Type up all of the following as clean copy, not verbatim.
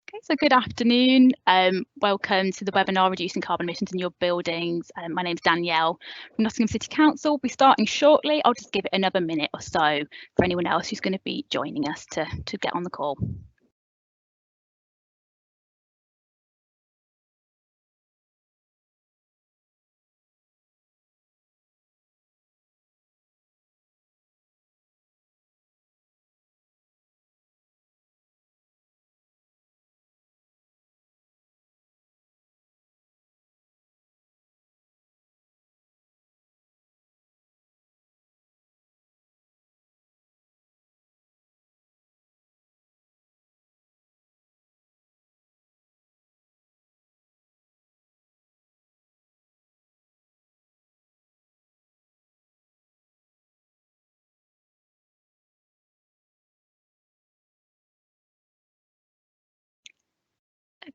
Okay, so good afternoon. Welcome to the webinar Reducing Carbon Emissions in Your Buildings. My name's Danielle from Nottingham City Council. We'll be starting shortly. I'll just give it another minute or so for anyone else who's going to be joining us to get on the call.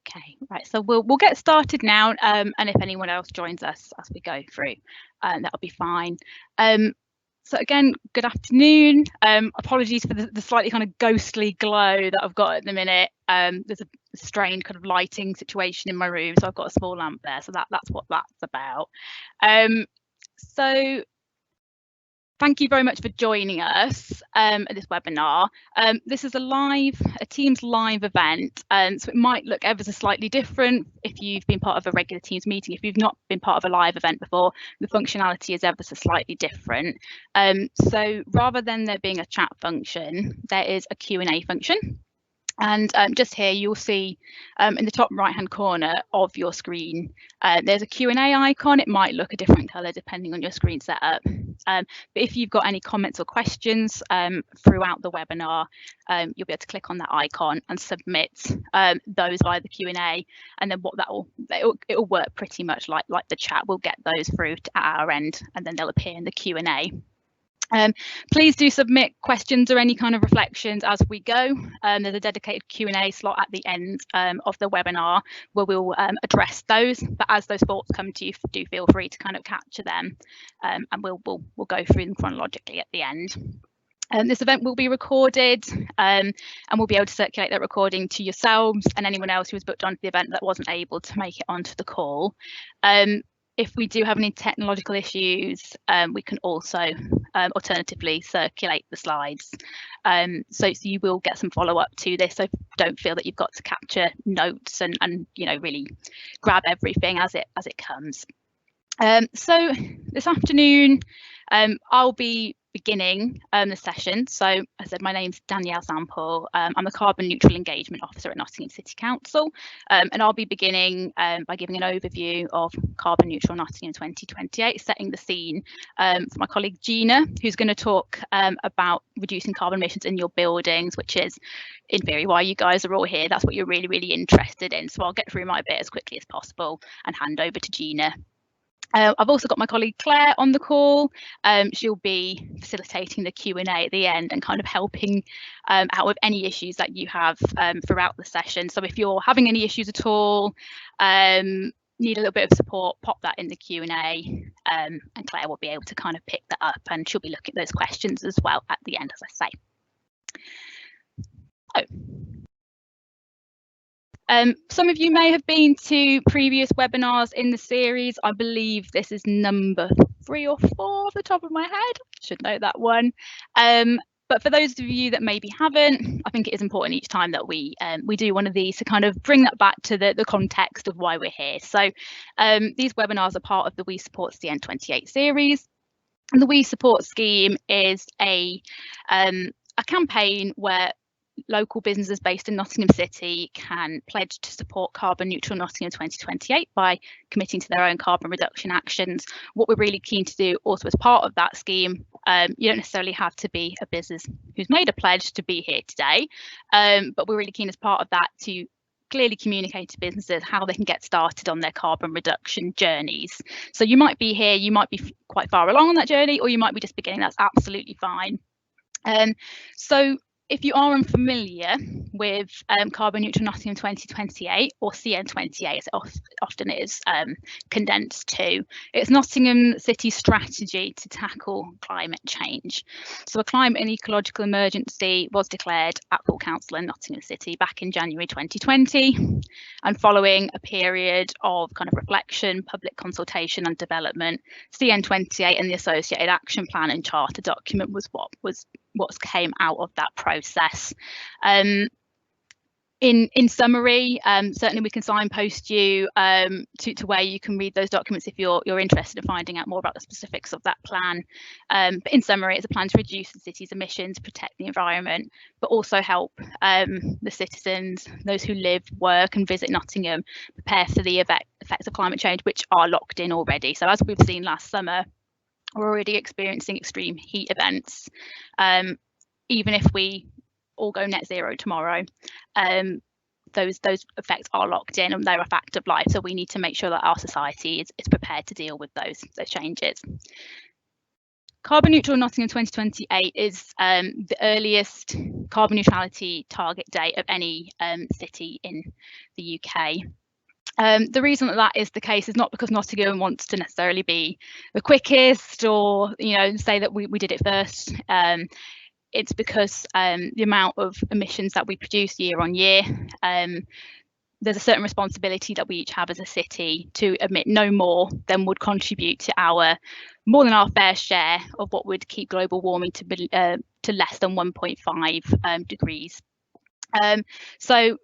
Okay, right, so we'll get started now, and if anyone else joins us as we go through, that'll be fine. So again, good afternoon. Apologies for the slightly kind of ghostly glow that I've got at the minute. There's a strange kind of lighting situation in my room, so I've got a small lamp there, so that's what that's about. So thank you very much for joining us at this webinar. This is a Teams live event, so it might look ever so slightly different if you've been part of a regular Teams meeting. If you've not been part of a live event before, the functionality is ever so slightly different. So rather than there being a chat function, there is a Q&A function. And just here you'll see in the top right hand corner of your screen there's a Q&A icon. It might look a different colour depending on your screen setup, but if you've got any comments or questions throughout the webinar, you'll be able to click on that icon and submit those via the Q&A, and then it'll work pretty much like the chat. We'll get those through at our end and then they'll appear in the Q&A. Please do submit questions or any kind of reflections as we go. There's a dedicated Q&A slot at the end of the webinar where we'll address those, but as those thoughts come to you, do feel free to kind of capture them, and we'll go through them chronologically at the end. This event will be recorded, and we'll be able to circulate that recording to yourselves and anyone else who was booked onto the event that wasn't able to make it onto the call. If we do have any technological issues, we can also alternatively circulate the slides. So you will get some follow-up to this, so don't feel that you've got to capture notes and really grab everything as it comes. So this afternoon I'll be beginning the session. So as I said, my name's Danielle Sample. I'm a Carbon Neutral Engagement Officer at Nottingham City Council, and I'll be beginning by giving an overview of Carbon Neutral Nottingham 2028, setting the scene for my colleague Gina, who's going to talk about reducing carbon emissions in your buildings, which is in theory why you guys are all here. That's what you're really interested in. So I'll get through my bit as quickly as possible and hand over to Gina. I've also got my colleague Claire on the call. She'll be facilitating the Q&A at the end and kind of helping out with any issues that you have throughout the session. So if you're having any issues at all, need a little bit of support, pop that in the Q&A, and Claire will be able to kind of pick that up, and she'll be looking at those questions as well at the end, as I say. Some of you may have been to previous webinars in the series. I believe this is number 3 or 4 off the top of my head. Should know that one. But for those of you that maybe haven't, I think it is important each time that we do one of these to kind of bring that back to the context of why we're here. So these webinars are part of the We Support CN28 series. And the We Support scheme is a campaign where local businesses based in Nottingham City can pledge to support Carbon Neutral Nottingham 2028 by committing to their own carbon reduction actions. What we're really keen to do also as part of that scheme, you don't necessarily have to be a business who's made a pledge to be here today, but we're really keen as part of that to clearly communicate to businesses how they can get started on their carbon reduction journeys. So you might be here, you might be quite far along on that journey, or you might be just beginning. That's absolutely fine. So if you are unfamiliar with Carbon Neutral Nottingham 2028, or CN28 as it often is condensed to, it's Nottingham City's strategy to tackle climate change. So a climate and ecological emergency was declared at full council in Nottingham City back in January 2020, and following a period of kind of reflection, public consultation and development, CN28 and the associated action plan and charter document was what came out of that process. In summary, certainly we can signpost you to where you can read those documents if you're interested in finding out more about the specifics of that plan. But in summary, it's a plan to reduce the city's emissions, protect the environment, but also help the citizens, those who live, work and visit Nottingham, prepare for the effects of climate change, which are locked in already. So as we've seen last summer, we're already experiencing extreme heat events. Even if we all go net zero tomorrow, those effects are locked in and they're a fact of life. So we need to make sure that our society is prepared to deal with those changes. Carbon Neutral Nottingham 2028 is the earliest carbon neutrality target date of any city in the UK. The reason that is the case is not because Nottingham wants to necessarily be the quickest or say that we did it first. It's because the amount of emissions that we produce year on year, there's a certain responsibility that we each have as a city to emit no more than would contribute to more than our fair share of what would keep global warming to less than 1.5 degrees. So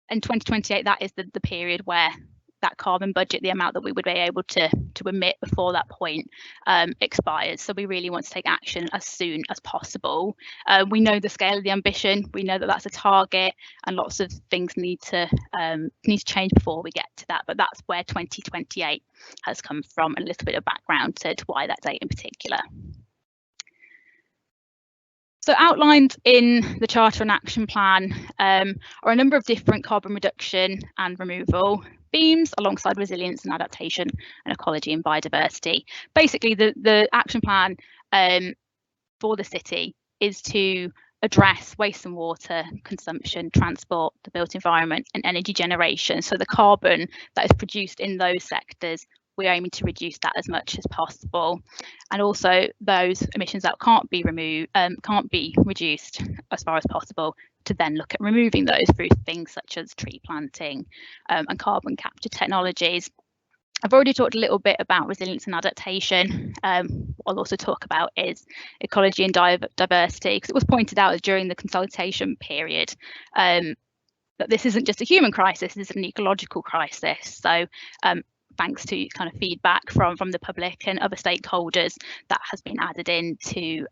in 2028, that is the period where that carbon budget, the amount that we would be able to emit before that point expires. So we really want to take action as soon as possible. We know the scale of the ambition. We know that that's a target, and lots of things need to change before we get to that. But that's where 2028 has come from, and a little bit of background to why that date in particular. So outlined in the Charter and Action Plan are a number of different carbon reduction and removal themes alongside resilience and adaptation and ecology and biodiversity. Basically, the action plan for the city is to address waste and water consumption, transport, the built environment and energy generation. So the carbon that is produced in those sectors, we're aiming to reduce that as much as possible, and also those emissions that can't be reduced as far as possible, to then look at removing those through things such as tree planting and carbon capture technologies. I've already talked a little bit about resilience and adaptation. What I'll also talk about is ecology and diversity, because it was pointed out during the consultation period that this isn't just a human crisis, this is an ecological crisis. So thanks to kind of feedback from the public and other stakeholders, that has been added into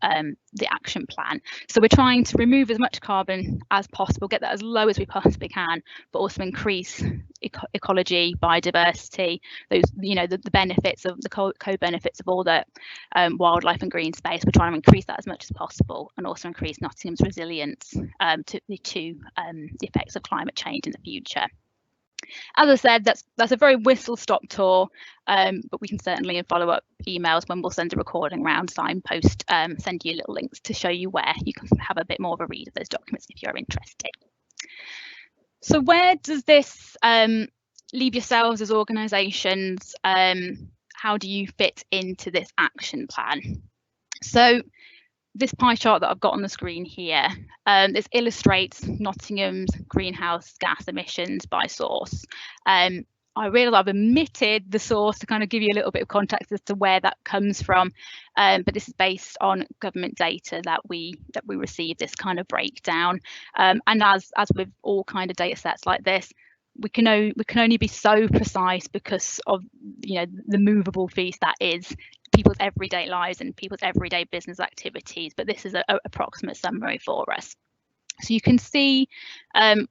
the action plan. So we're trying to remove as much carbon as possible, get that as low as we possibly can, but also increase ecology, biodiversity, those the benefits of the co-benefits of all that wildlife and green space. We're trying to increase that as much as possible, and also increase Nottingham's resilience to the effects of climate change in the future. As I said, that's a very whistle-stop tour, but we can certainly in follow-up emails, when we'll send a recording round, signpost, send you little links to show you where you can have a bit more of a read of those documents if you're interested. So where does this leave yourselves as organisations? How do you fit into this action plan? So this pie chart that I've got on the screen here, this illustrates Nottingham's greenhouse gas emissions by source. I realise I've omitted the source to kind of give you a little bit of context as to where that comes from, but this is based on government data that we receive, this kind of breakdown. And as with all kind of data sets like this, we can only be so precise because of the movable feast that is people's everyday lives and people's everyday business activities, but this is an approximate summary for us. So you can see to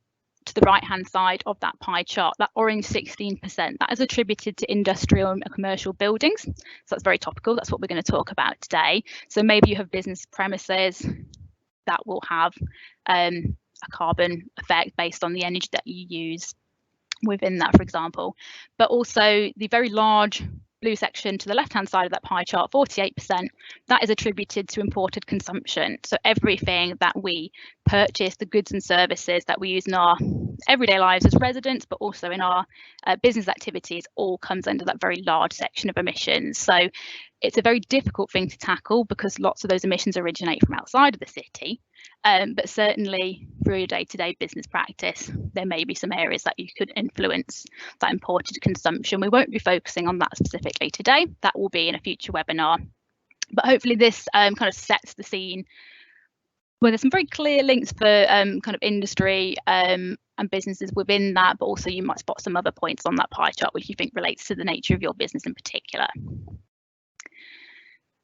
the right hand side of that pie chart, that orange 16%, that is attributed to industrial and commercial buildings. So that's very topical, that's what we're going to talk about today. So maybe you have business premises that will have a carbon effect based on the energy that you use within that, for example, but also the very large blue section to the left-hand side of that pie chart, 48%, that is attributed to imported consumption. So everything that we purchase, the goods and services that we use in our everyday lives as residents, but also in our business activities, all comes under that very large section of emissions. So it's a very difficult thing to tackle because lots of those emissions originate from outside of the city. But certainly through your day-to-day business practice, there may be some areas that you could influence that imported consumption. We won't be focusing on that specifically today. That will be in a future webinar. But hopefully this kind of sets the scene where there's some very clear links for kind of industry and businesses within that, but also you might spot some other points on that pie chart which you think relates to the nature of your business in particular.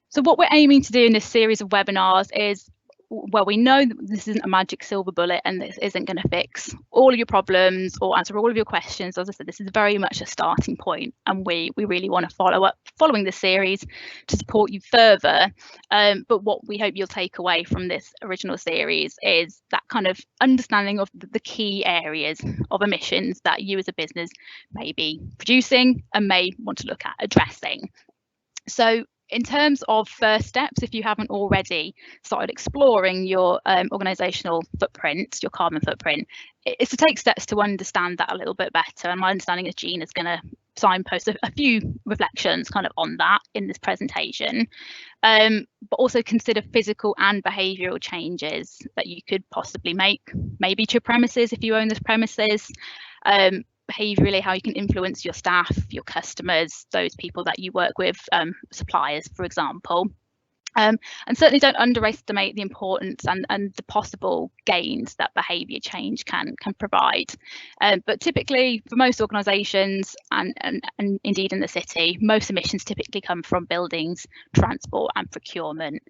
So what we're aiming to do in this series of webinars is, well, we know that this isn't a magic silver bullet and this isn't going to fix all of your problems or answer all of your questions. As I said, this is very much a starting point, and we really want to follow up following this series to support you further. But what we hope you'll take away from this original series is that kind of understanding of the key areas of emissions that you as a business may be producing and may want to look at addressing. So in terms of first steps, if you haven't already started exploring your organisational footprint, your carbon footprint, it's to take steps to understand that a little bit better. And my understanding is Gina's going to signpost a few reflections kind of on that in this presentation, but also consider physical and behavioural changes that you could possibly make, maybe to your premises if you own this premises, behaviourally, how you can influence your staff, your customers, those people that you work with, suppliers, for example. And certainly don't underestimate the importance and the possible gains that behaviour change can provide. But typically, for most organisations and indeed in the city, most emissions typically come from buildings, transport and procurement.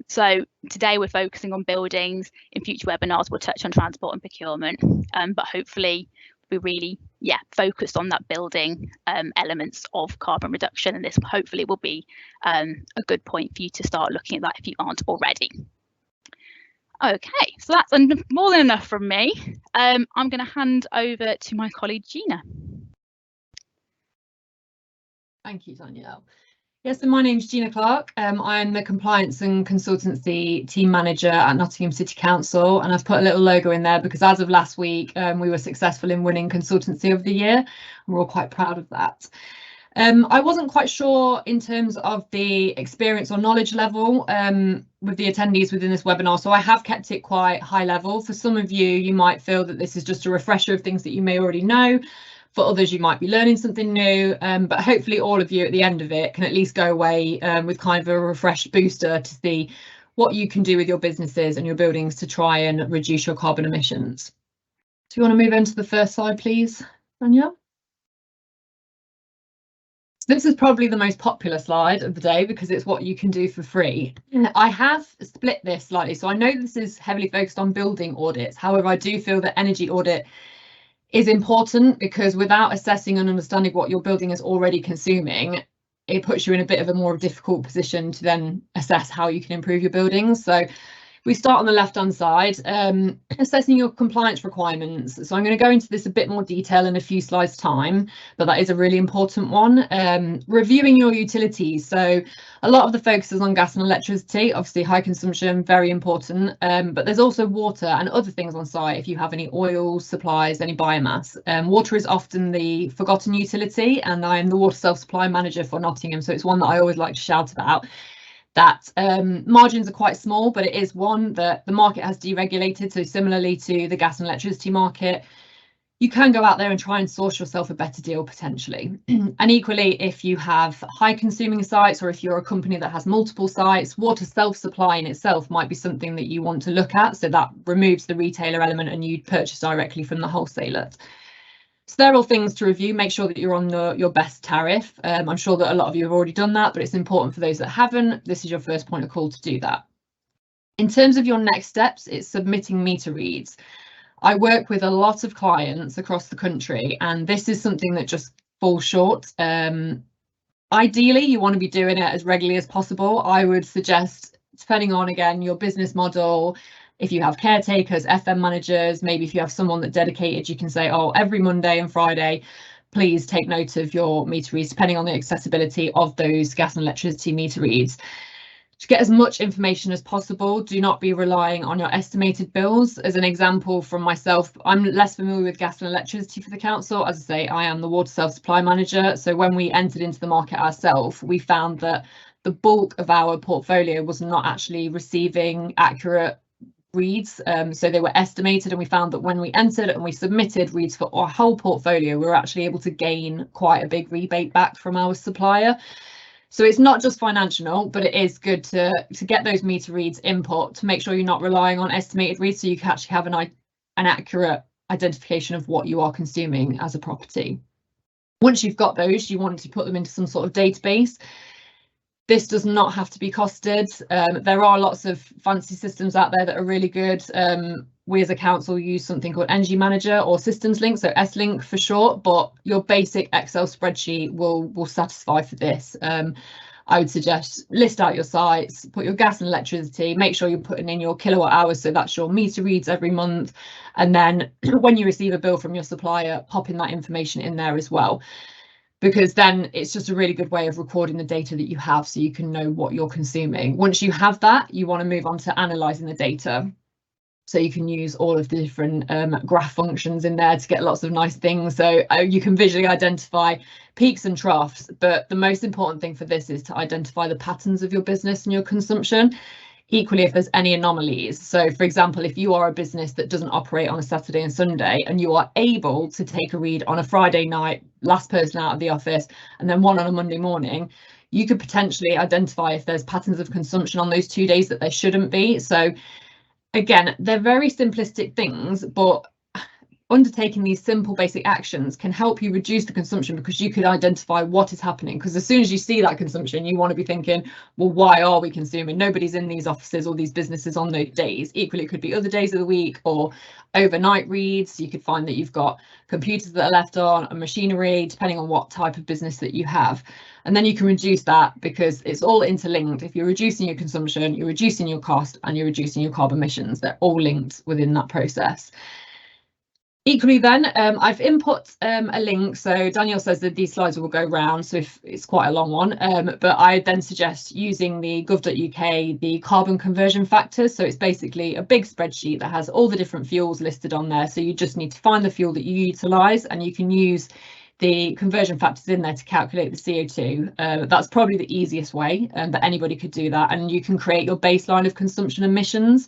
So today we're focusing on buildings. In future webinars, we'll touch on transport and procurement, but hopefully we really focused on that building elements of carbon reduction, and this hopefully will be a good point for you to start looking at that if you aren't already. Okay, so that's more than enough from me. I'm going to hand over to my colleague Gina. Thank you, Danielle. Yes, so my name's Gina Clark. I'm the Compliance and Consultancy Team Manager at Nottingham City Council, and I've put a little logo in there because as of last week, we were successful in winning Consultancy of the Year, and we're all quite proud of that. I wasn't quite sure in terms of the experience or knowledge level with the attendees within this webinar, so I have kept it quite high level. For some of you, you might feel that this is just a refresher of things that you may already know. For others, you might be learning something new, but hopefully all of you at the end of it can at least go away with kind of a refreshed booster to see what you can do with your businesses and your buildings to try and reduce your carbon emissions. Do you want to move into the first slide, please, Danielle? This is probably the most popular slide of the day because it's what you can do for free. I have split this slightly, so I know this is heavily focused on building audits. However, I do feel that energy audit is important because without assessing and understanding what your building is already consuming, it puts you in a bit of a more difficult position to then assess how you can improve your buildings. So we start on the left hand side, assessing your compliance requirements. So I'm going to go into this a bit more detail in a few slides time, but that is a really important one. Reviewing your utilities. So a lot of the focus is on gas and electricity, obviously high consumption, very important, but there's also water and other things on site if you have any oil supplies, any biomass. Water is often the forgotten utility, and I am the water self-supply manager for Nottingham, so it's one that I always like to shout about. That margins are quite small, but it is one that the market has deregulated. So similarly to the gas and electricity market, you can go out there and try and source yourself a better deal potentially. And equally, if you have high consuming sites or if you're a company that has multiple sites, water self-supply in itself might be something that you want to look at. So that removes the retailer element and you purchase directly from the wholesaler. So they're all things to review. Make sure that you're on your best tariff. I'm sure that a lot of you have already done that, but it's important for those that haven't. This is your first point of call to do that. In terms of your next steps, it's submitting meter reads. I work with a lot of clients across the country, and this is something that just falls short. Ideally, you want to be doing it as regularly as possible. I would suggest, depending on, again, your business model, if you have caretakers, FM managers, maybe if you have someone that dedicated, you can say, oh, every Monday and Friday, please take note of your meter reads, depending on the accessibility of those gas and electricity meter reads. To get as much information as possible, do not be relying on your estimated bills. As an example from myself, I'm less familiar with gas and electricity for the council. As I say, I am the water self-supply manager. So when we entered into the market ourselves, we found that the bulk of our portfolio was not actually receiving accurate reads. So they were estimated, and we found that when we entered and we submitted reads for our whole portfolio, we were actually able to gain quite a big rebate back from our supplier. So it's not just financial, but it is good to get those meter reads input to make sure you're not relying on estimated reads, so you can actually have an accurate identification of what you are consuming as a property. Once you've got those, you want to put them into some sort of database. This does not have to be costed. There are lots of fancy systems out there that are really good. We as a council use something called Energy Manager or Systems Link, so S-Link for short, but your basic Excel spreadsheet will satisfy for this. I would suggest list out your sites, put your gas and electricity, make sure you're putting in your kilowatt hours, so that's your meter reads every month. And then when you receive a bill from your supplier, pop in that information in there as well, because then it's just a really good way of recording the data that you have so you can know what you're consuming. Once you have that, you want to move on to analysing the data. So you can use all of the different graph functions in there to get lots of nice things. So you can visually identify peaks and troughs. But the most important thing for this is to identify the patterns of your business and your consumption. Equally, if there's any anomalies. So, for example, if you are a business that doesn't operate on a Saturday and Sunday, and you are able to take a read on a Friday night, last person out of the office, and then one on a Monday morning, you could potentially identify if there's patterns of consumption on those 2 days that there shouldn't be. So again, they're very simplistic things, but undertaking these simple basic actions can help you reduce the consumption, because you could identify what is happening. Because as soon as you see that consumption, you want to be thinking, well, why are we consuming? Nobody's in these offices or these businesses on those days. Equally, it could be other days of the week or overnight reads. You could find that you've got computers that are left on and machinery, depending on what type of business that you have. And then you can reduce that, because it's all interlinked. If you're reducing your consumption, you're reducing your cost and you're reducing your carbon emissions. They're all linked within that process. Equally then, I've input a link. So Daniel says that these slides will go round, so if it's quite a long one, but I then suggest using the gov.uk, the carbon conversion factors. So it's basically a big spreadsheet that has all the different fuels listed on there. So you just need to find the fuel that you utilise, and you can use the conversion factors in there to calculate the CO2. That's probably the easiest way that anybody could do that, and you can create your baseline of consumption emissions.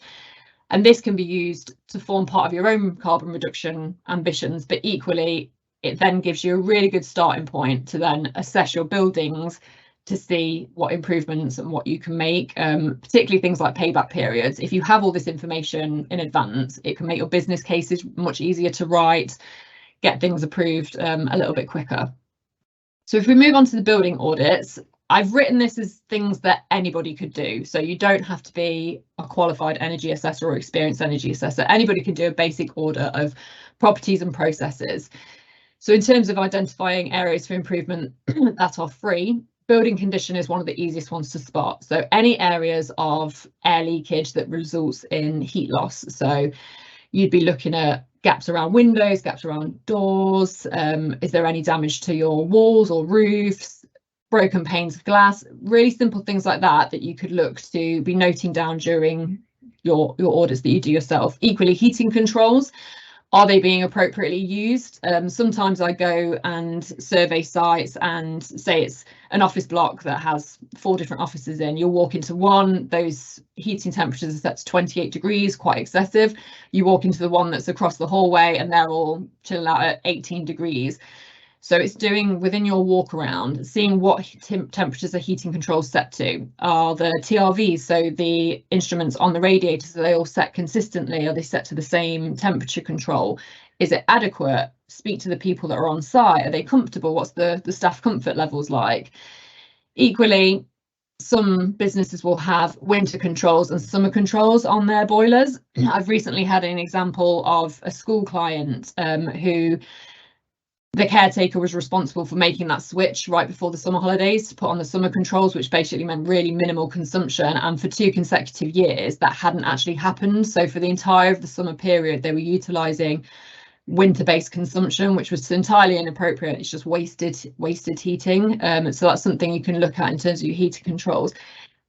And this can be used to form part of your own carbon reduction ambitions, but equally, it then gives you a really good starting point to then assess your buildings to see what improvements and what you can make, particularly things like payback periods. If you have all this information in advance, it can make your business cases much easier to write, get things approved a little bit quicker. So if we move on to the building audits, I've written this as things that anybody could do. So you don't have to be a qualified energy assessor or experienced energy assessor. Anybody can do a basic audit of properties and processes. So in terms of identifying areas for improvement that are free, building condition is one of the easiest ones to spot. So any areas of air leakage that results in heat loss. So you'd be looking at gaps around windows, gaps around doors. Is there any damage to your walls or roofs? Broken panes of glass, really simple things like that that you could look to be noting down during your audits that you do yourself. Equally, heating controls, are they being appropriately used? Sometimes I go and survey sites and say it's an office block that has 4 different offices in. You'll walk into one, those heating temperatures are set to 28 degrees, quite excessive. You walk into the one that's across the hallway and they're all chilling out at 18 degrees. So it's doing within your walk around, seeing what temperatures are heating controls set to. Are the TRVs, so the instruments on the radiators, are they all set consistently? Are they set to the same temperature control? Is it adequate? Speak to the people that are on site. Are they comfortable? What's the staff comfort levels like? Equally, some businesses will have winter controls and summer controls on their boilers. I've recently had an example of a school client who the caretaker was responsible for making that switch right before the summer holidays to put on the summer controls, which basically meant really minimal consumption. And for 2 consecutive years, that hadn't actually happened. So for the entire of the summer period, they were utilising winter-based consumption, which was entirely inappropriate. It's just wasted heating. So that's something you can look at in terms of your heating controls.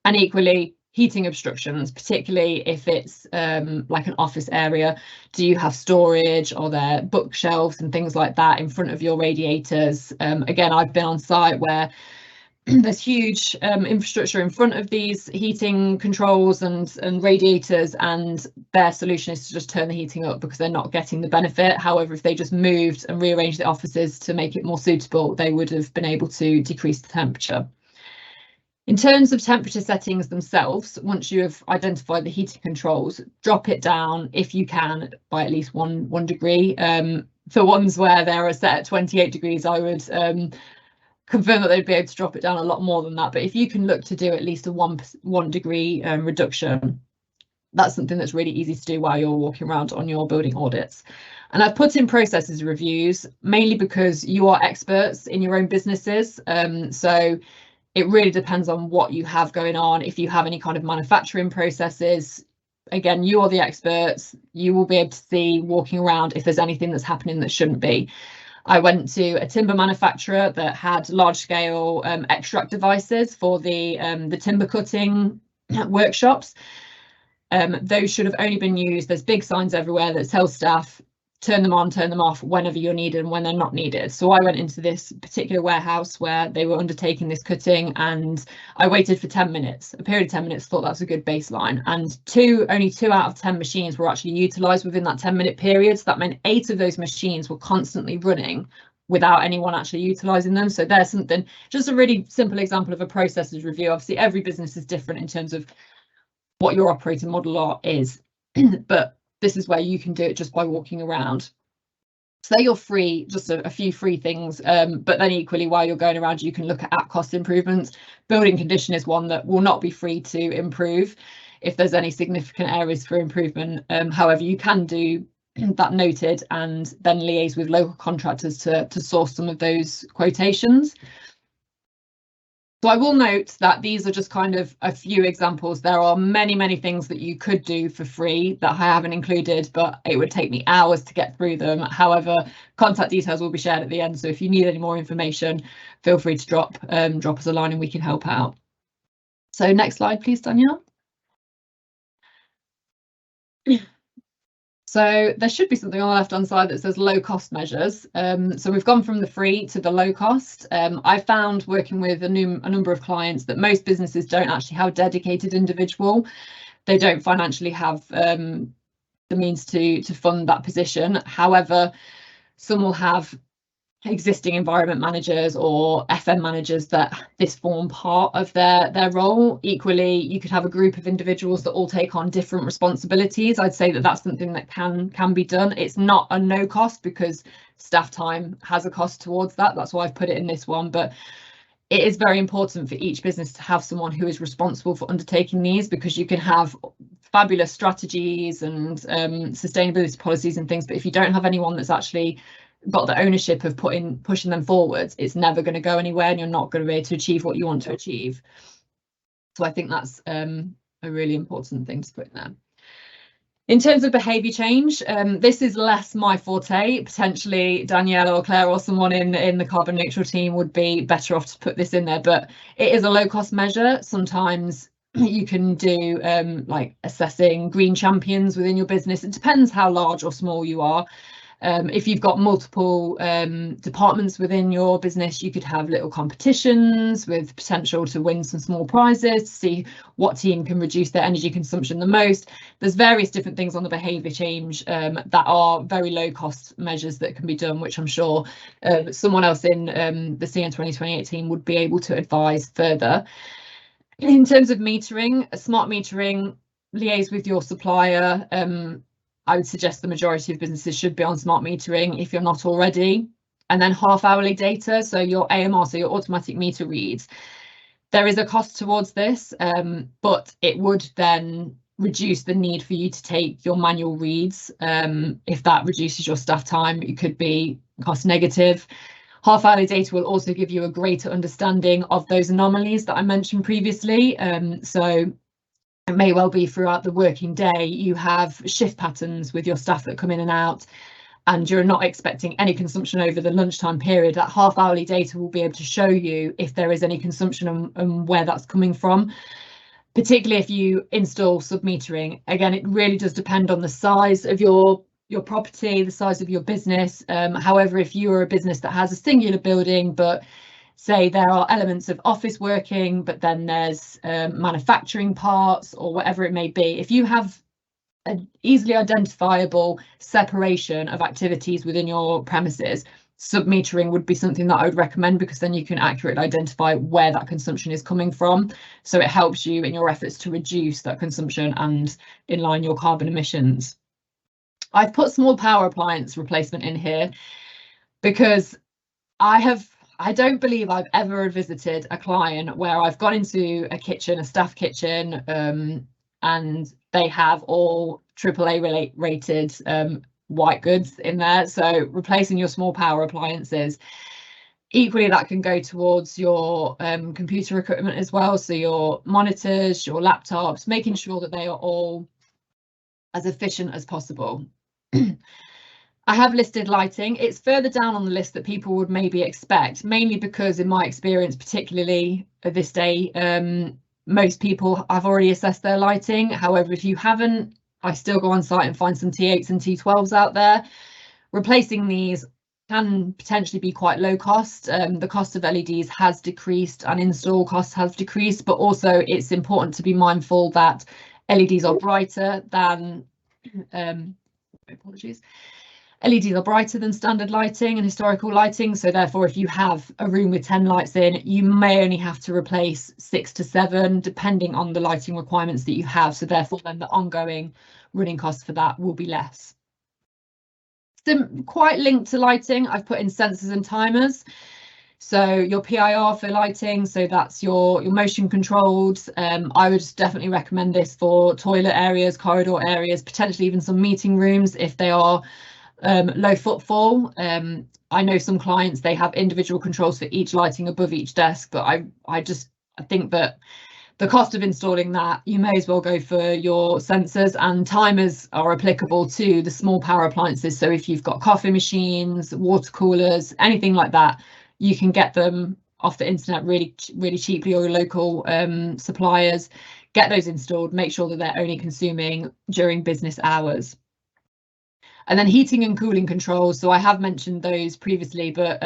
And equally, heating obstructions, particularly if it's like an office area. Do you have storage, or there bookshelves and things like that in front of your radiators? Again, I've been on site where there's huge infrastructure in front of these heating controls and radiators, and their solution is to just turn the heating up because they're not getting the benefit. However, if they just moved and rearranged the offices to make it more suitable, they would have been able to decrease the temperature. In terms of temperature settings themselves, once you have identified the heating controls, drop it down if you can by at least one degree. For ones where they're set at 28 degrees, I would confirm that they'd be able to drop it down a lot more than that. But if you can look to do at least a 1 degree reduction, that's something that's really easy to do while you're walking around on your building audits. And I've put in processes reviews mainly because you are experts in your own businesses. So it really depends on what you have going on. If you have any kind of manufacturing processes, again, you are the experts. You will be able to see walking around if there's anything that's happening that shouldn't be. I went to a timber manufacturer that had large-scale extract devices for the timber cutting workshops. Those should have only been used. There's big signs everywhere that tell staff, turn them on, turn them off whenever you're needed and when they're not needed. So I went into this particular warehouse where they were undertaking this cutting, and I waited for 10 minutes, a period of 10 minutes, thought that's a good baseline. And only 2 out of 10 machines were actually utilised within that 10-minute period. So that meant 8 of those machines were constantly running without anyone actually utilising them. So there's something, just a really simple example of a processes review. Obviously, every business is different in terms of what your operating model is, but this is where you can do it just by walking around. So they're your free, just a few free things, but then equally while you're going around, you can look at cost improvements. Building condition is one that will not be free to improve if there's any significant areas for improvement. However, you can do that noted and then liaise with local contractors to source some of those quotations. So I will note that these are just kind of a few examples. There are many, many things that you could do for free that I haven't included, but it would take me hours to get through them. However, contact details will be shared at the end. So if you need any more information, feel free to drop us a line and we can help out. So next slide, please, Danielle. So there should be something on the left-hand side that says low cost measures. So we've gone from the free to the low cost. I found working with a number of clients that most businesses don't actually have a dedicated individual. They don't financially have the means to fund that position. However, some will have existing environment managers or FM managers that this form part of their role. Equally, you could have a group of individuals that all take on different responsibilities. I'd say that that's something that can be done. It's not a no cost because staff time has a cost towards that. That's why I've put it in this one, but it is very important for each business to have someone who is responsible for undertaking these, because you can have fabulous strategies and sustainability policies and things, but if you don't have anyone that's actually got the ownership of pushing them forwards, it's never going to go anywhere and you're not going to be able to achieve what you want to achieve. So I think that's a really important thing to put in there. In terms of behaviour change, this is less my forte. Potentially Danielle or Claire or someone in the carbon neutral team would be better off to put this in there, but it is a low cost measure. Sometimes you can do like assessing green champions within your business. It depends how large or small you are. If you've got multiple departments within your business, you could have little competitions with potential to win some small prizes to see what team can reduce their energy consumption the most. There's various different things on the behaviour change that are very low cost measures that can be done, which I'm sure someone else in the CN28 team would be able to advise further. In terms of metering, smart metering, liaise with your supplier. I would suggest the majority of businesses should be on smart metering if you're not already. And then half-hourly data, so your AMR, so your automatic meter reads. There is a cost towards this, but it would then reduce the need for you to take your manual reads. If that reduces your staff time, it could be cost negative. Half-hourly data will also give you a greater understanding of those anomalies that I mentioned previously. So it may well be throughout the working day you have shift patterns with your staff that come in and out, and you're not expecting any consumption over the lunchtime period, that half hourly data will be able to show you if there is any consumption and where that's coming from. Particularly if you install sub-metering. Again, it really does depend on the size of your property, the size of your business. However, if you are a business that has a singular building, but say there are elements of office working, but then there's manufacturing parts or whatever it may be, if you have an easily identifiable separation of activities within your premises, sub-metering would be something that I would recommend, because then you can accurately identify where that consumption is coming from. So it helps you in your efforts to reduce that consumption and inline your carbon emissions. I've put small power appliance replacement in here because I don't believe I've ever visited a client where I've gone into a kitchen, a staff kitchen, and they have all AAA rated white goods in there. So replacing your small power appliances. Equally, that can go towards your computer equipment as well. So your monitors, your laptops, making sure that they are all as efficient as possible. I have listed lighting. It's further down on the list that people would maybe expect, mainly because in my experience, particularly at this day, most people have already assessed their lighting. However, if you haven't, I still go on site and find some T8s and T12s out there. Replacing these can potentially be quite low cost. The cost of LEDs has decreased and install costs have decreased, but also it's important to be mindful that LEDs are brighter than LEDs are brighter than standard lighting and historical lighting, so therefore if you have a room with 10 lights in, you may only have to replace 6 to 7 depending on the lighting requirements that you have, so therefore then the ongoing running cost for that will be less. Quite linked to lighting, I've put in sensors and timers. So your PIR for lighting, so that's your motion controlled. I would definitely recommend this for toilet areas, corridor areas, potentially even some meeting rooms if they are low footfall. I know some clients, they have individual controls for each lighting above each desk, but I think that the cost of installing that, you may as well go for your sensors, and timers are applicable to the small power appliances. So if you've got coffee machines, water coolers, anything like that, you can get them off the internet really cheaply, or your local suppliers. Get those installed, make sure that they're only consuming during business hours. And then heating and cooling controls. So I have mentioned those previously, but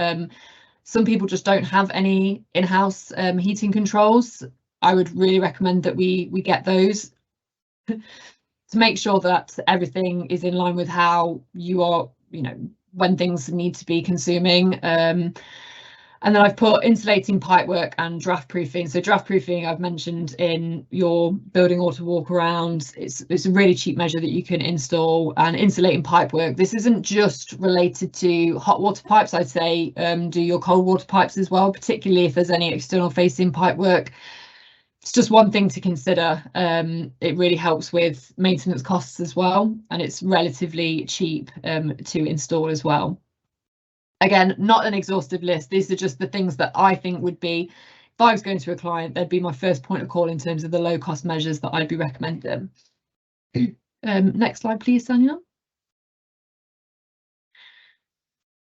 some people just don't have any in-house heating controls. I would really recommend that we get those to make sure that everything is in line with how you are, when things need to be consuming. And then I've put insulating pipework and draft proofing. So draft proofing I've mentioned in your building auto walk around. It's a really cheap measure that you can install. And insulating pipework, this isn't just related to hot water pipes. I'd say do your cold water pipes as well, particularly if there's any external facing pipework. It's just one thing to consider. It really helps with maintenance costs as well, and it's relatively cheap to install as well. Again, not an exhaustive list. These are just the things that I think would be, if I was going to a client, they'd be my first point of call in terms of the low cost measures that I'd be recommending. Next slide, please, Daniel.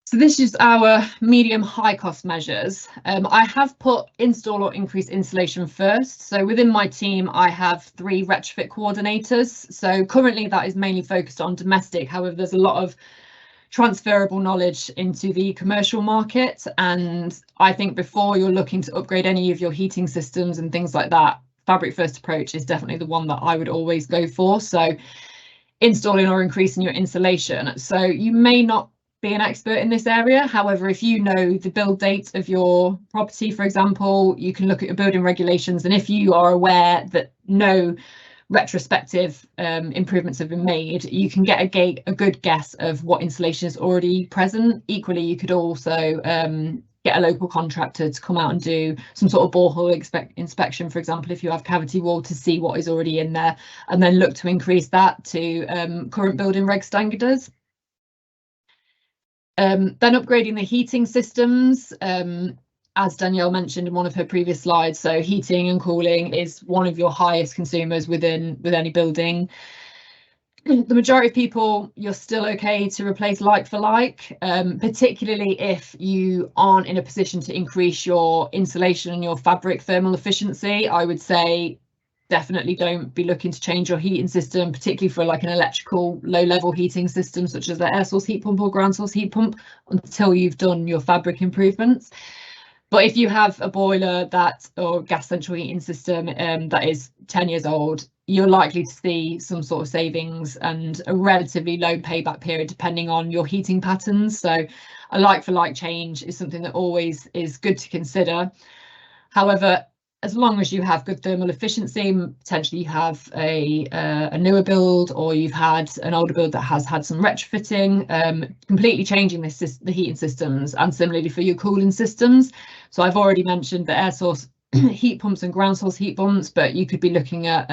So this is our medium high cost measures. I have put install or increase insulation first. So within my team, I have 3 retrofit coordinators. So currently that is mainly focused on domestic. However, there's a lot of transferable knowledge into the commercial market, and I think before you're looking to upgrade any of your heating systems and things like that, fabric first approach is definitely the one that I would always go for. So installing or increasing your insulation. So you may not be an expert in this area, however, if you know the build date of your property, for example, you can look at your building regulations, and if you are aware that no retrospective improvements have been made, you can get a good guess of what insulation is already present. Equally, you could also get a local contractor to come out and do some sort of borehole inspection, for example, if you have cavity wall, to see what is already in there, and then look to increase that to current building reg standards. Then upgrading the heating systems, as Danielle mentioned in one of her previous slides, so heating and cooling is one of your highest consumers with any building. the majority of people, you're still okay to replace like for like, particularly if you aren't in a position to increase your insulation and your fabric thermal efficiency. I would say definitely don't be looking to change your heating system, particularly for like an electrical low level heating system such as the air source heat pump or ground source heat pump, until you've done your fabric improvements. But if you have a boiler or gas central heating system that is 10 years old, you're likely to see some sort of savings and a relatively low payback period depending on your heating patterns. So a like for like change is something that always is good to consider. However, as long as you have good thermal efficiency, potentially you have a newer build, or you've had an older build that has had some retrofitting, completely changing the heating systems, and similarly for your cooling systems. So I've already mentioned the air source heat pumps and ground source heat pumps, but you could be looking at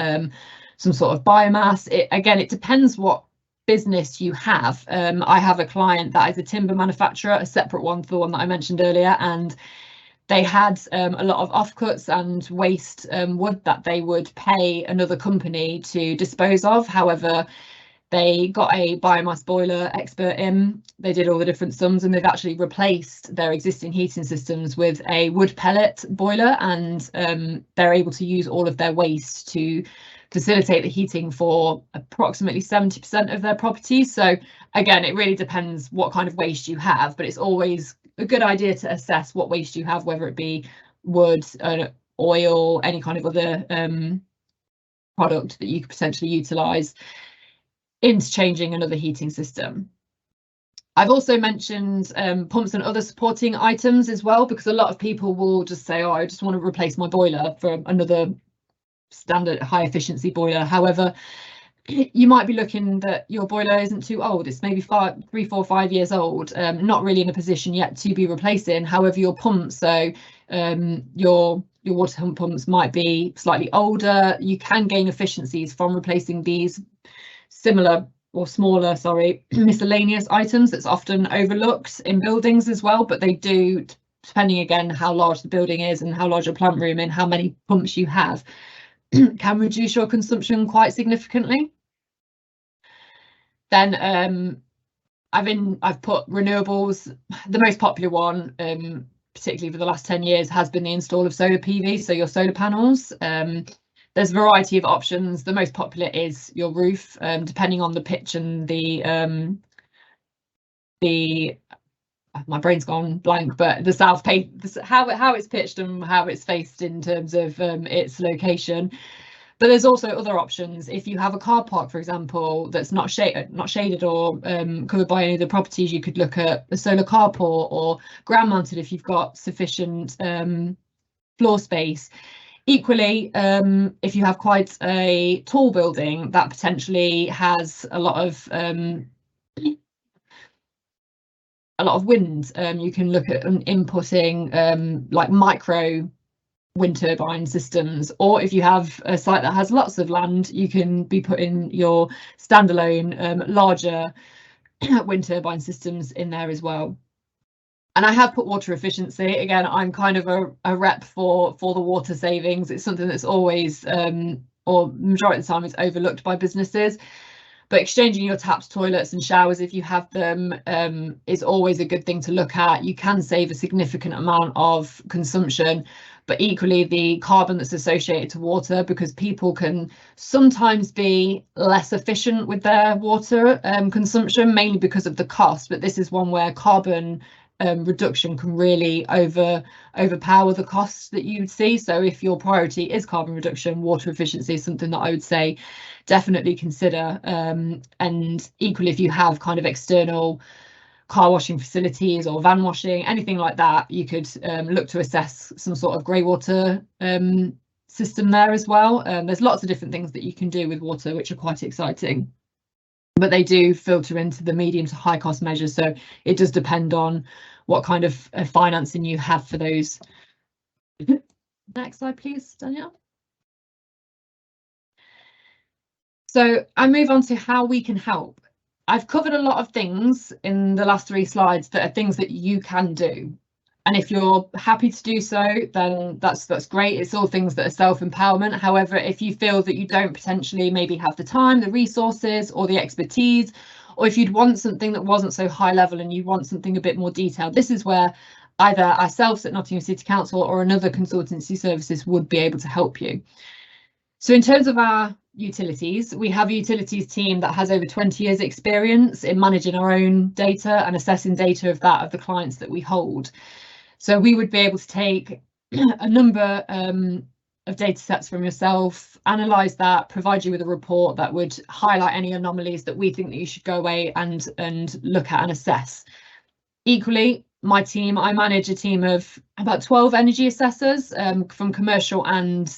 some sort of biomass. Again, it depends what business you have. I have a client that is a timber manufacturer, a separate one for the one that I mentioned earlier, and they had a lot of offcuts and waste wood that they would pay another company to dispose of. However, they got a biomass boiler expert in, they did all the different sums, and they've actually replaced their existing heating systems with a wood pellet boiler, and they're able to use all of their waste to facilitate the heating for approximately 70% of their properties. So again, it really depends what kind of waste you have, but it's always a good idea to assess what waste you have, whether it be wood, oil, any kind of other product that you could potentially utilise into changing another heating system. I've also mentioned pumps and other supporting items as well, because a lot of people will just say, oh, I just want to replace my boiler for another standard high efficiency boiler. However, you might be looking that your boiler isn't too old, it's maybe 3, 4, 5 years old, not really in a position yet to be replacing. However, your pumps, so your water pumps might be slightly older. You can gain efficiencies from replacing these similar or smaller, miscellaneous items that's often overlooked in buildings as well, but they do, depending again how large the building is and how large your plant room and how many pumps you have, can reduce your consumption quite significantly. Then I've put renewables. The most popular one, particularly for the last 10 years, has been the install of solar PV, so your solar panels. There's a variety of options. The most popular is your roof, depending on the pitch and my brain's gone blank, but the south how it's pitched and how it's faced in terms of its location. But there's also other options. If you have a car park, for example, that's not shaded or covered by any of the properties, you could look at a solar carport, or ground mounted if you've got sufficient floor space. Equally, if you have quite a tall building that potentially has a lot of wind, you can look at inputting like micro wind turbine systems. Or if you have a site that has lots of land, you can be putting your standalone larger wind turbine systems in there as well. And I have put water efficiency. Again, I'm kind of a rep for the water savings. It's something that's always, or majority of the time, it's overlooked by businesses. But exchanging your taps, toilets and showers, if you have them, is always a good thing to look at. You can save a significant amount of consumption, but equally the carbon that's associated to water, because people can sometimes be less efficient with their water consumption, mainly because of the cost. But this is one where carbon reduction can really overpower the costs that you would see. So if your priority is carbon reduction, water efficiency is something that I would say definitely consider. And equally, if you have kind of external car washing facilities or van washing, anything like that, you could look to assess some sort of grey water system there as well. There's lots of different things that you can do with water which are quite exciting, but they do filter into the medium to high cost measures, so it does depend on what kind of financing you have for those. Next slide please, Danielle. So I move on to how we can help. I've covered a lot of things in the last 3 slides that are things that you can do. And if you're happy to do so, then that's great. It's all things that are self-empowerment. However, if you feel that you don't potentially maybe have the time, the resources, or the expertise, or if you'd want something that wasn't so high level and you want something a bit more detailed, this is where either ourselves at Nottingham City Council or another consultancy services would be able to help you. So in terms of our utilities, we have a utilities team that has over 20 years experience in managing our own data and assessing data of the clients that we hold. So we would be able to take a number of data sets from yourself, analyse that, provide you with a report that would highlight any anomalies that we think that you should go away and look at and assess. Equally, my team, I manage a team of about 12 energy assessors from commercial and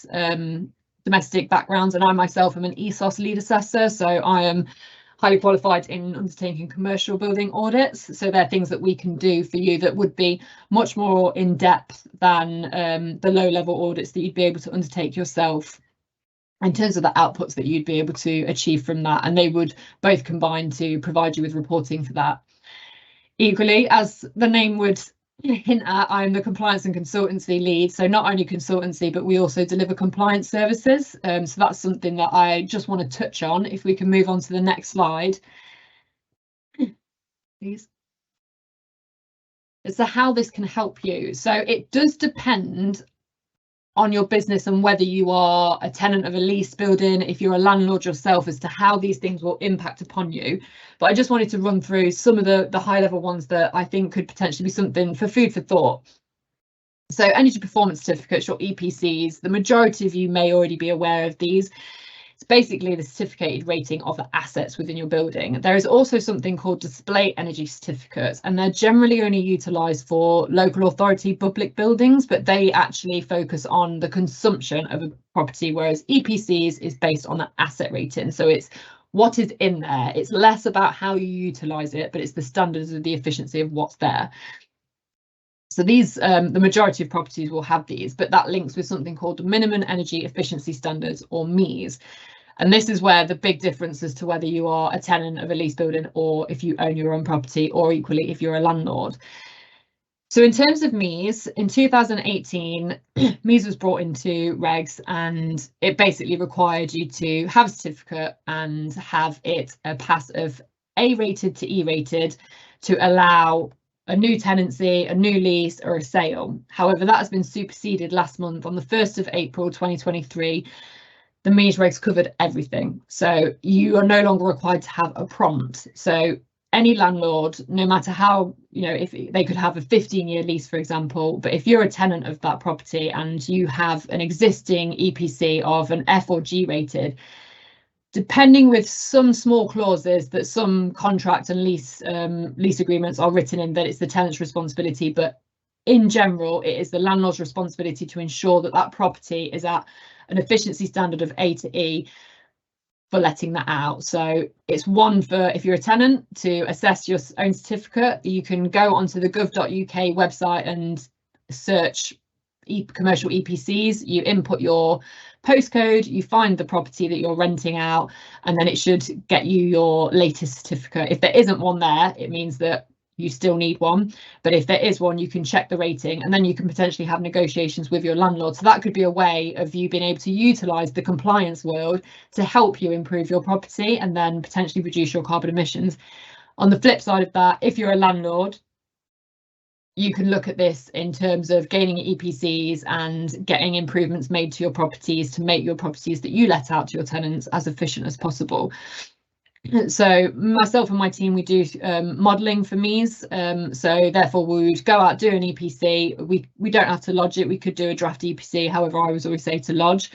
domestic backgrounds, and I myself am an ESOS lead assessor, so I am highly qualified in undertaking commercial building audits. So they're things that we can do for you that would be much more in depth than the low level audits that you'd be able to undertake yourself in terms of the outputs that you'd be able to achieve from that, and they would both combine to provide you with reporting for that. Equally, as the name would hint at, I'm the compliance and consultancy lead, so not only consultancy, but we also deliver compliance services. So that's something that I just want to touch on. If we can move on to the next slide, please. As to how this can help you. So it does depend on your business and whether you are a tenant of a leased building, if you're a landlord yourself, as to how these things will impact upon you. But I just wanted to run through some of the high level ones that I think could potentially be something for food for thought. So energy performance certificates, your EPCs, the majority of you may already be aware of these. It's basically the certificated rating of the assets within your building. There is also something called display energy certificates, and they're generally only utilised for local authority public buildings, but they actually focus on the consumption of a property, whereas EPCs is based on the asset rating. So it's what is in there. It's less about how you utilise it, but it's the standards of the efficiency of what's there. So these, the majority of properties will have these, but that links with something called the minimum energy efficiency standards, or MEES. And this is where the big difference as to whether you are a tenant of a leased building or if you own your own property, or equally if you're a landlord. So in terms of MEES, in 2018, MEES was brought into regs, and it basically required you to have a certificate and have it a pass of A rated to E rated to allow a new tenancy, a new lease, or a sale. However, that has been superseded last month on the 1st of April 2023. The MEES regs covered everything. So you are no longer required to have a prompt. So any landlord, no matter how, if they could have a 15-year lease, for example, but if you're a tenant of that property and you have an existing EPC of an F or G rated, depending with some small clauses that some contract and lease agreements are written in, that it's the tenant's responsibility, but in general, it is the landlord's responsibility to ensure that that property is at an efficiency standard of A to E for letting that out. So it's one for, if you're a tenant, to assess your own certificate. You can go onto the gov.uk website and search commercial EPCs. You input your postcode, you find the property that you're renting out, and then it should get you your latest certificate. If there isn't one there, it means that you still need one, but if there is one, you can check the rating, and then you can potentially have negotiations with your landlord. So that could be a way of you being able to utilise the compliance world to help you improve your property and then potentially reduce your carbon emissions. On the flip side of that, if you're a landlord, you can look at this in terms of gaining EPCs and getting improvements made to your properties to make your properties that you let out to your tenants as efficient as possible. So myself and my team, we do modelling for MEES. So therefore we would go out, do an EPC. We don't have to lodge it. We could do a draft EPC. However, I always say to lodge.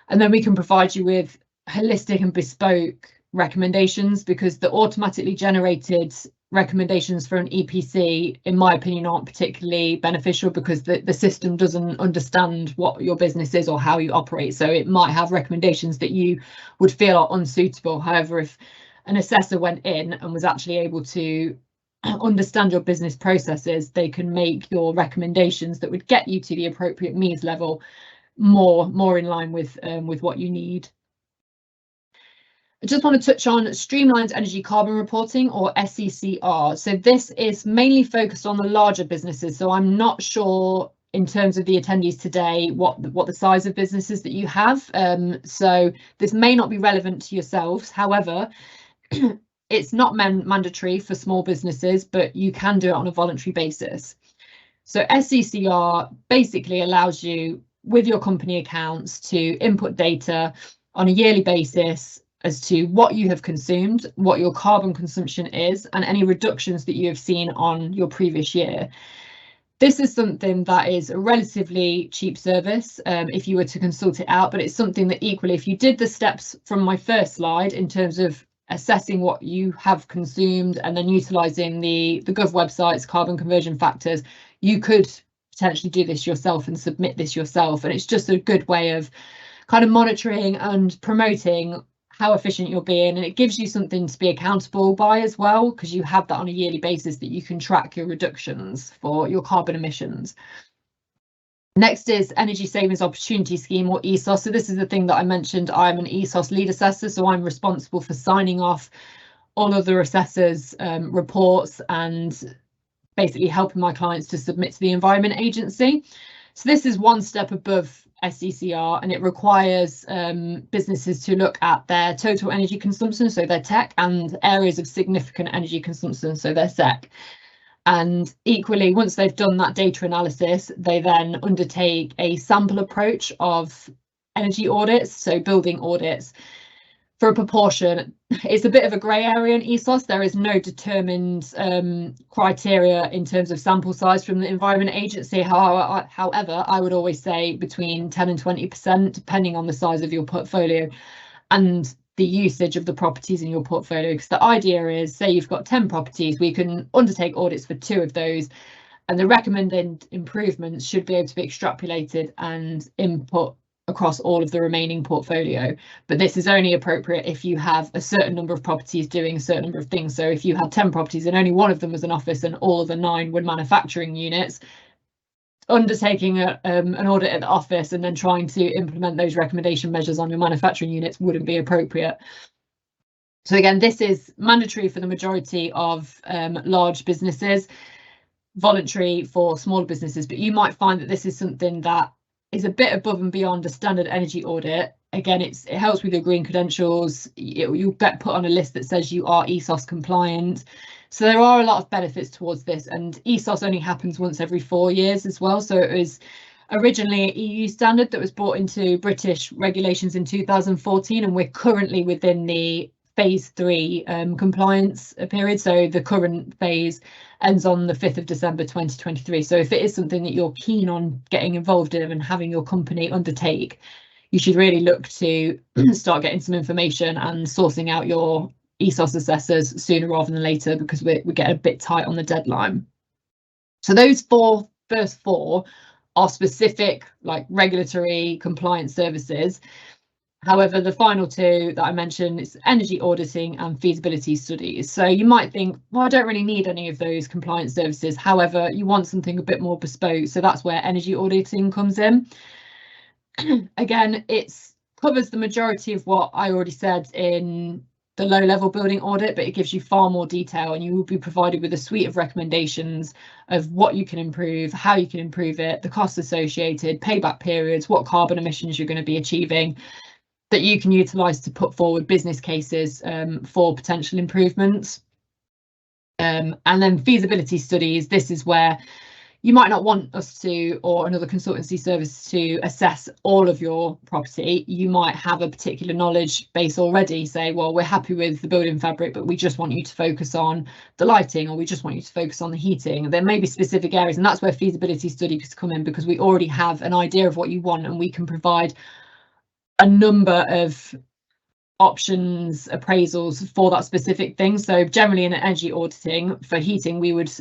And then we can provide you with holistic and bespoke recommendations, because the automatically generated recommendations for an EPC, in my opinion, aren't particularly beneficial, because the system doesn't understand what your business is or how you operate. So it might have recommendations that you would feel are unsuitable. However, if an assessor went in and was actually able to understand your business processes, they can make your recommendations that would get you to the appropriate MEES level more in line with what you need. I just want to touch on Streamlined Energy Carbon Reporting, or SECR. So this is mainly focused on the larger businesses. So I'm not sure in terms of the attendees today what the size of businesses that you have. So this may not be relevant to yourselves. However, it's not mandatory for small businesses, but you can do it on a voluntary basis. So SECR basically allows you, with your company accounts, to input data on a yearly basis as to what you have consumed, what your carbon consumption is, and any reductions that you have seen on your previous year. This is something that is a relatively cheap service if you were to consult it out, but it's something that equally, if you did the steps from my first slide in terms of assessing what you have consumed and then utilising the Gov website's carbon conversion factors, you could potentially do this yourself and submit this yourself. And it's just a good way of kind of monitoring and promoting how efficient you're being, and it gives you something to be accountable by as well, because you have that on a yearly basis that you can track your reductions for your carbon emissions. Next is Energy Savings Opportunity Scheme, or ESOS. So this is the thing that I mentioned. I'm an ESOS lead assessor, so I'm responsible for signing off all of the assessors' reports and basically helping my clients to submit to the Environment Agency. So this is one step above SECR, and it requires businesses to look at their total energy consumption, so their TEC, and areas of significant energy consumption, so their SEC. And equally, once they've done that data analysis, they then undertake a sample approach of energy audits, so building audits, for a proportion. It's a bit of a grey area in ESOS. There is no determined criteria in terms of sample size from the Environment Agency. However, I would always say between 10 and 20%, depending on the size of your portfolio and the usage of the properties in your portfolio. Because the idea is, say you've got 10 properties, we can undertake audits for 2 of those, and the recommended improvements should be able to be extrapolated and input across all of the remaining portfolio. But this is only appropriate if you have a certain number of properties doing a certain number of things. So if you had 10 properties and only one of them was an office and all of the 9 were manufacturing units, undertaking an audit at the office and then trying to implement those recommendation measures on your manufacturing units wouldn't be appropriate. So again, this is mandatory for the majority of large businesses, voluntary for smaller businesses, but you might find that this is something that is a bit above and beyond a standard energy audit. Again, it helps with your green credentials. You'll get put on a list that says you are ESOS compliant. So there are a lot of benefits towards this, and ESOS only happens once every 4 years as well. So it was originally an EU standard that was brought into British regulations in 2014, and we're currently within the phase 3 compliance period. So the current phase ends on the 5th of December 2023. So if it is something that you're keen on getting involved in and having your company undertake, you should really look to start getting some information and sourcing out your ESOS assessors sooner rather than later, because we're getting a bit tight on the deadline. So those first four are specific, like regulatory compliance services. However, the final 2 that I mentioned is energy auditing and feasibility studies. So you might think, well, I don't really need any of those compliance services. However, you want something a bit more bespoke. So that's where energy auditing comes in. Again, it covers the majority of what I already said in the low-level building audit, but it gives you far more detail, and you will be provided with a suite of recommendations of what you can improve, how you can improve it, the costs associated, payback periods, what carbon emissions you're going to be achieving, that you can utilise to put forward business cases for potential improvements. And then feasibility studies, this is where you might not want us to, or another consultancy service, to assess all of your property. You might have a particular knowledge base already, say, well, we're happy with the building fabric, but we just want you to focus on the lighting, or we just want you to focus on the heating. There may be specific areas, and that's where feasibility studies come in, because we already have an idea of what you want, and we can provide a number of options, appraisals for that specific thing. So generally in energy auditing for heating, we would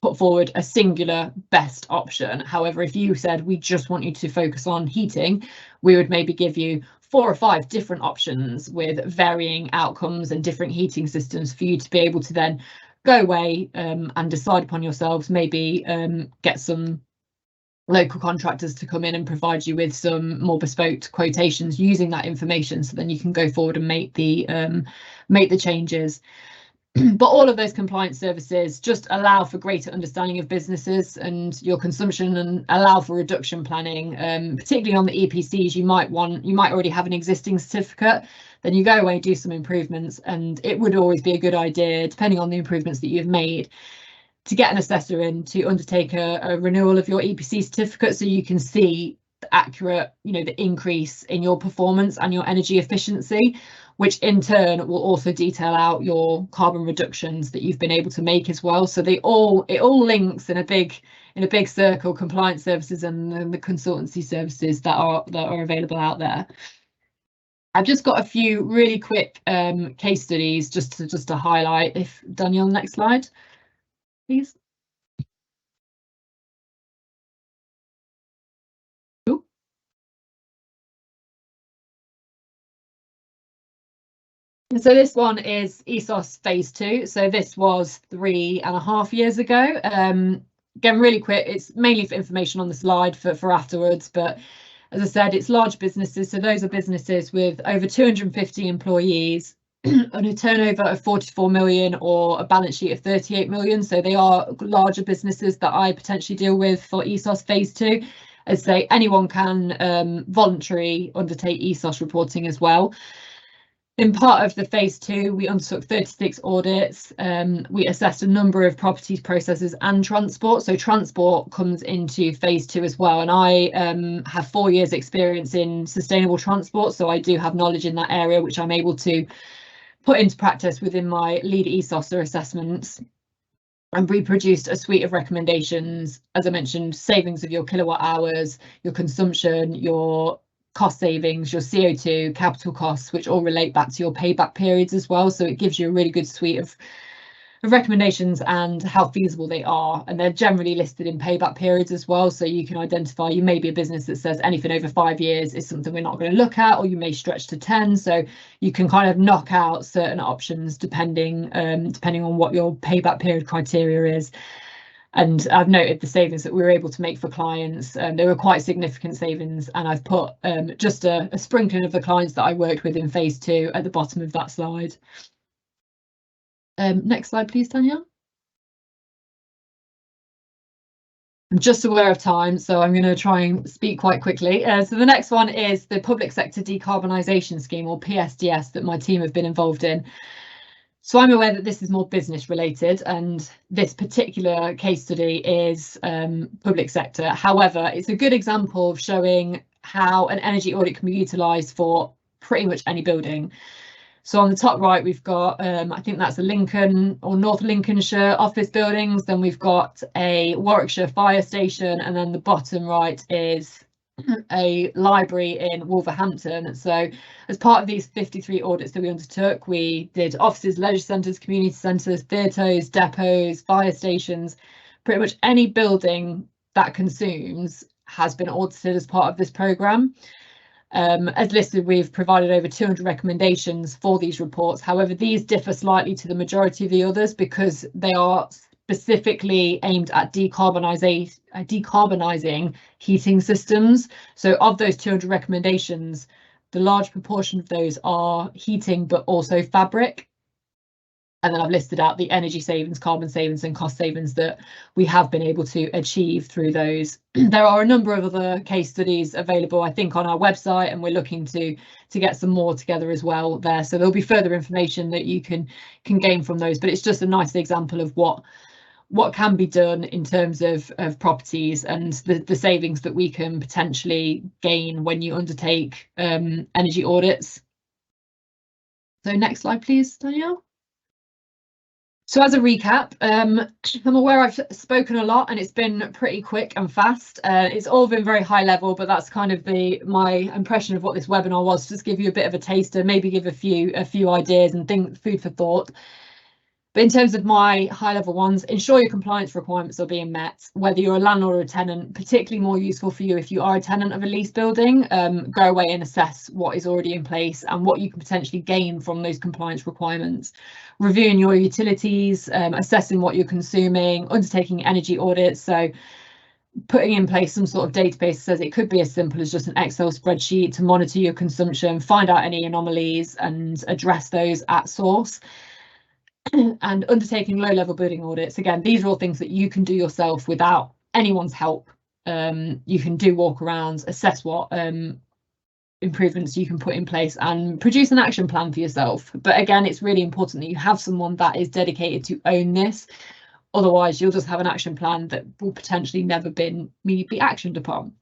put forward a singular best option. However, if you said we just want you to focus on heating, we would maybe give you 4 or 5 different options with varying outcomes and different heating systems for you to be able to then go away and decide upon yourselves, maybe get some local contractors to come in and provide you with some more bespoke quotations using that information, so then you can go forward and make the changes. But all of those compliance services just allow for greater understanding of businesses and your consumption, and allow for reduction planning, particularly on the EPCs. You might already have an existing certificate, then you go away, do some improvements, and it would always be a good idea, depending on the improvements that you've made, to get an assessor in to undertake a renewal of your EPC certificate, so you can see the accurate, the increase in your performance and your energy efficiency, which in turn will also detail out your carbon reductions that you've been able to make as well. So it all links in a big circle: compliance services and the consultancy services that are available out there. I've just got a few really quick case studies just to highlight. If Danielle, next slide, please. So this one is ESOS phase 2. So this was 3.5 years ago. Again, really quick, it's mainly for information on the slide for afterwards, but as I said, it's large businesses. So those are businesses with over 250 employees and a turnover of 44 million or a balance sheet of 38 million. So they are larger businesses that I potentially deal with for ESOS phase 2. As I say, anyone can voluntarily undertake ESOS reporting as well. In part of the phase 2, we undertook 36 audits. We assessed a number of properties, processes and transport. So transport comes into phase 2 as well. And I have 4 years experience in sustainable transport. So I do have knowledge in that area, which I'm able to put into practice within my lead ESOSer assessments. And we produced a suite of recommendations, as I mentioned: savings of your kilowatt hours, your consumption, your cost savings, your CO2, capital costs, which all relate back to your payback periods as well. So it gives you a really good suite of recommendations and how feasible they are, and they're generally listed in payback periods as well, so you can identify. You may be a business that says anything over 5 years is something we're not going to look at, or you may stretch to 10, so you can kind of knock out certain options depending on what your payback period criteria is. And I've noted the savings that we were able to make for clients. They were quite significant savings, and I've put just a sprinkling of the clients that I worked with in phase 2 at the bottom of that slide. Next slide, please, Tanya. I'm just aware of time, so I'm going to try and speak quite quickly. So the next one is the Public Sector Decarbonisation Scheme, or PSDS, that my team have been involved in. So I'm aware that this is more business related, and this particular case study is public sector. However, it's a good example of showing how an energy audit can be utilised for pretty much any building. So on the top right, we've got, I think that's a Lincoln or North Lincolnshire office buildings. Then we've got a Warwickshire fire station, and then the bottom right is a library in Wolverhampton. So as part of these 53 audits that we undertook, we did offices, leisure centres, community centres, theatres, depots, fire stations. Pretty much any building that consumes has been audited as part of this programme. As listed, we've provided over 200 recommendations for these reports. However, these differ slightly to the majority of the others because they are specifically aimed at decarbonising heating systems. So of those 200 recommendations, the large proportion of those are heating, but also fabric. And then I've listed out the energy savings, carbon savings and cost savings that we have been able to achieve through those. There are a number of other case studies available, I think, on our website, and we're looking to get some more together as well there. So there'll be further information that you can gain from those, but it's just a nice example of what can be done in terms of properties and the savings that we can potentially gain when you undertake energy audits. So next slide, please, Danielle. So as a recap, I'm aware I've spoken a lot and it's been pretty quick and fast. It's all been very high level, but that's kind of my impression of what this webinar was, to just give you a bit of a taster, maybe give a few ideas and food for thought. But in terms of my high level ones, ensure your compliance requirements are being met, whether you're a landlord or a tenant. Particularly more useful for you if you are a tenant of a lease building. Go away and assess what is already in place and what you can potentially gain from those compliance requirements. Reviewing your utilities, assessing what you're consuming, undertaking energy audits. So putting in place some sort of database. Says it could be as simple as just an Excel spreadsheet to monitor your consumption, find out any anomalies and address those at source. And undertaking low-level building audits. Again, these are all things that you can do yourself without anyone's help. You can do walkarounds, assess what improvements you can put in place and produce an action plan for yourself. But again, it's really important that you have someone that is dedicated to own this. Otherwise, you'll just have an action plan that will potentially never be actioned upon.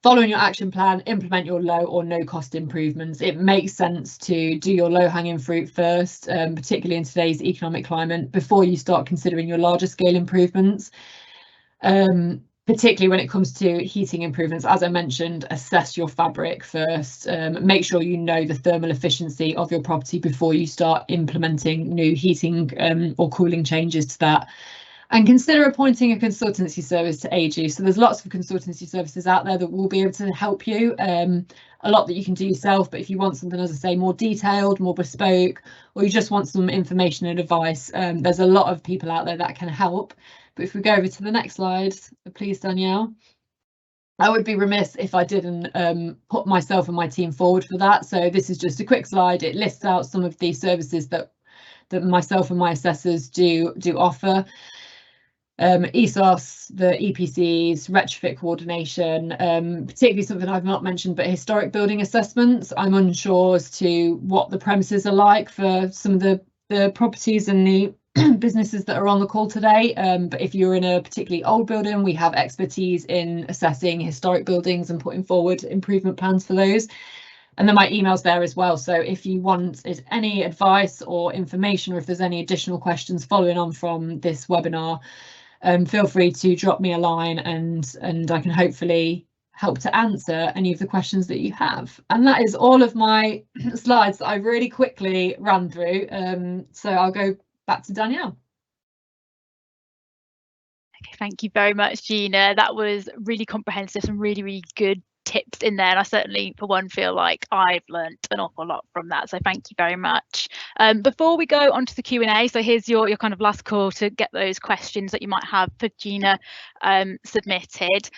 Following your action plan, implement your low or no cost improvements. It makes sense to do your low hanging fruit first, particularly in today's economic climate, before you start considering your larger scale improvements. Particularly when it comes to heating improvements, as I mentioned, assess your fabric first. Make sure you know the thermal efficiency of your property before you start implementing new heating or cooling changes to that. And consider appointing a consultancy service to aid you. So there's lots of consultancy services out there that will be able to help you. A lot that you can do yourself, but if you want something, as I say, more detailed, more bespoke, or you just want some information and advice, there's a lot of people out there that can help. But if we go over to the next slide, please, Danielle. I would be remiss if I didn't put myself and my team forward for that. So this is just a quick slide. It lists out some of the services that myself and my assessors do offer. ESOS, the EPCs, retrofit coordination, particularly something I've not mentioned, but historic building assessments. I'm unsure as to what the premises are like for some of the properties and the businesses that are on the call today, but if you're in a particularly old building, we have expertise in assessing historic buildings and putting forward improvement plans for those. And then my email's there as well, so if you want any advice or information, or if there's any additional questions following on from this webinar, feel free to drop me a line and I can hopefully help to answer any of the questions that you have. And that is all of my slides that I really quickly ran through. So I'll go back to Danielle. Okay, thank you very much, Gina. That was really comprehensive, some really, really good tips in there, and I certainly for one feel like I've learnt an awful lot from that, so thank you very much. Before we go on to the Q&A, so here's your kind of last call to get those questions that you might have for Gina submitted.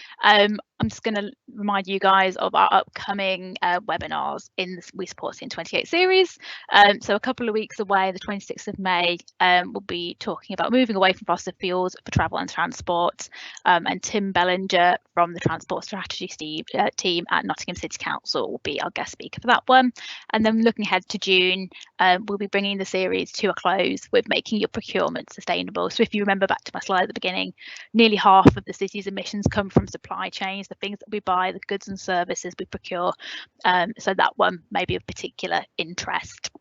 I'm just going to remind you guys of our upcoming webinars in the We Support CN28 series. So a couple of weeks away, the 26th of May, we'll be talking about moving away from fossil fuels for travel and transport. And Tim Bellinger from the Transport Strategy team at Nottingham City Council will be our guest speaker for that one. And then looking ahead to June, we'll be bringing the series to a close with making your procurement sustainable. So if you remember back to my slide at the beginning, nearly half of the city's emissions come from supply chains, the things that we buy, the goods and services we procure. So that one may be of particular interest.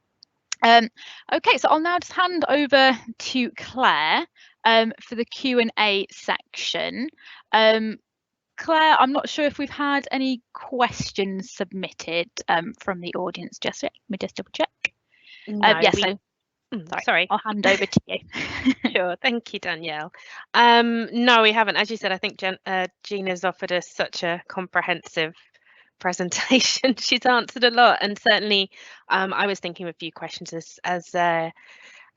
Okay, so I'll now just hand over to Claire for the Q&A section. Claire, I'm not sure if we've had any questions submitted from the audience just yet. Let me just double check. No, yes, so sorry, I'll hand over to you. Sure, thank you, Danielle. No, we haven't. As you said, I think Gina's offered us such a comprehensive presentation. She's answered a lot, and certainly I was thinking of a few questions as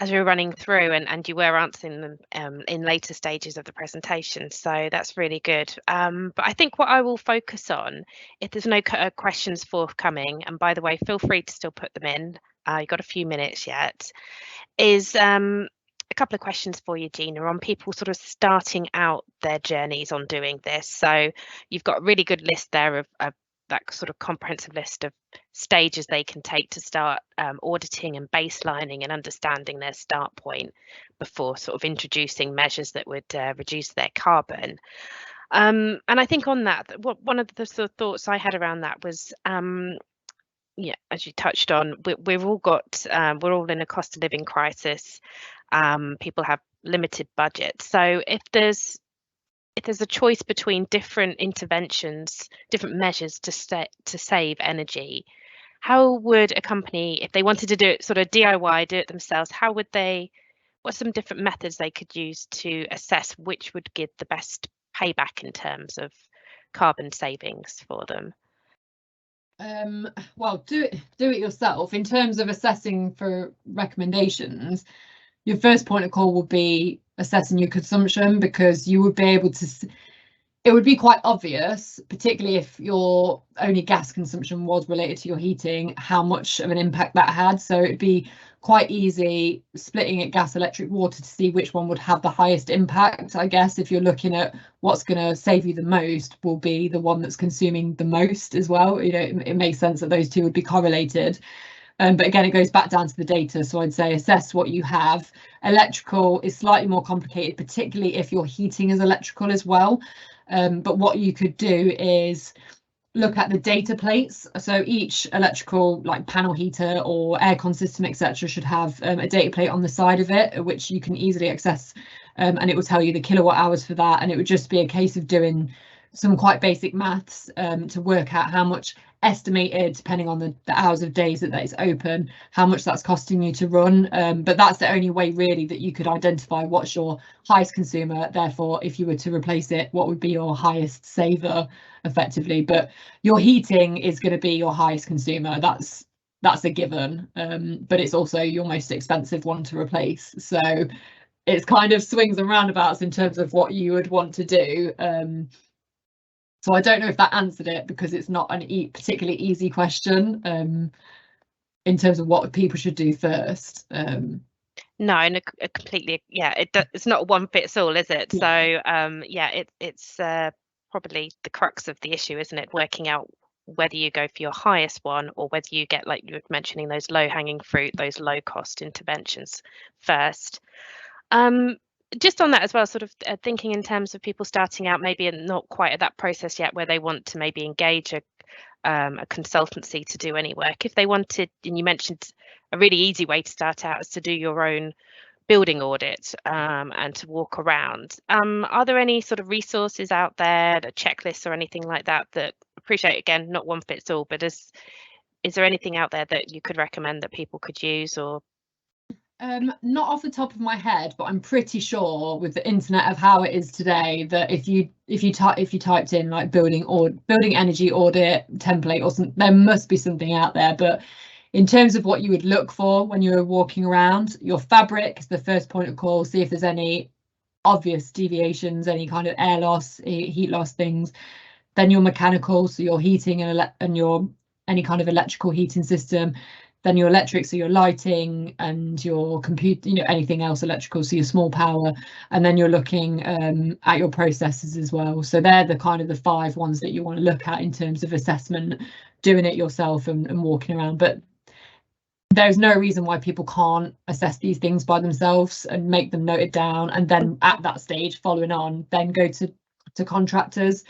we were running through, and you were answering them in later stages of the presentation, so that's really good. But I think what I will focus on, if there's no questions forthcoming, and by the way, feel free to still put them in, you've got a few minutes yet, is a couple of questions for you, Gina, on people sort of starting out their journeys on doing this. So you've got a really good list there of that sort of comprehensive list of stages they can take to start auditing and baselining and understanding their start point before sort of introducing measures that would reduce their carbon. And I think on that, one of the sort of thoughts I had around that was, yeah, as you touched on, we're all in a cost of living crisis. People have limited budgets, so if there's a choice between different interventions, different measures to save energy, how would a company, if they wanted to do it sort of DIY, do it themselves, what some different methods they could use to assess which would give the best payback in terms of carbon savings for them? Well, do it yourself. In terms of assessing for recommendations, your first point of call will be assessing your consumption, because you would be able to, it would be quite obvious, particularly if your only gas consumption was related to your heating, how much of an impact that had. So it'd be quite easy splitting it gas, electric, water to see which one would have the highest impact. I guess if you're looking at what's going to save you the most, will be the one that's consuming the most as well. You know, it makes sense that those two would be correlated. But again, it goes back down to the data. So I'd say assess what you have. Electrical is slightly more complicated, particularly if your heating is electrical as well. But what you could do is look at the data plates. So each electrical, like panel heater or aircon system, etc., should have a data plate on the side of it, which you can easily access, and it will tell you the kilowatt hours for that. And it would just be a case of doing some quite basic maths to work out how much estimated, depending on the hours of days that it's open, how much that's costing you to run. But that's the only way really that you could identify what's your highest consumer. Therefore, if you were to replace it, what would be your highest saver effectively. But your heating is going to be your highest consumer. That's a given. But it's also your most expensive one to replace. So it's kind of swings and roundabouts in terms of what you would want to do. So I don't know if that answered it, because it's not an particularly easy question in terms of what people should do first. No, and completely, yeah, it's not one fits all, is it? Yeah. So yeah, it's probably the crux of the issue, isn't it? Working out whether you go for your highest one, or whether you get, like you were mentioning, those low-hanging fruit, those low-cost interventions first. Just on that as well, sort of thinking in terms of people starting out, maybe and not quite at that process yet, where they want to maybe engage a consultancy to do any work. If they wanted, and you mentioned a really easy way to start out is to do your own building audit and to walk around. Are there any sort of resources out there, the checklists or anything like that, that, appreciate again, not one fits all, but is there anything out there that you could recommend that people could use? Or not off the top of my head, but I'm pretty sure with the internet of how it is today, that if you typed in like building energy audit template or something, there must be something out there. But in terms of what you would look for when you're walking around, your fabric is the first point of call. See if there's any obvious deviations, any kind of air loss, heat loss things. Then your mechanical, so your heating and your any kind of electrical heating system. Then your electric, so your lighting and your computer, you know, anything else electrical, so your small power. And then you're looking at your processes as well. So they're the kind of the 5 ones that you want to look at in terms of assessment, doing it yourself and walking around. But there's no reason why people can't assess these things by themselves and make them noted down. And then at that stage, following on, then go to contractors.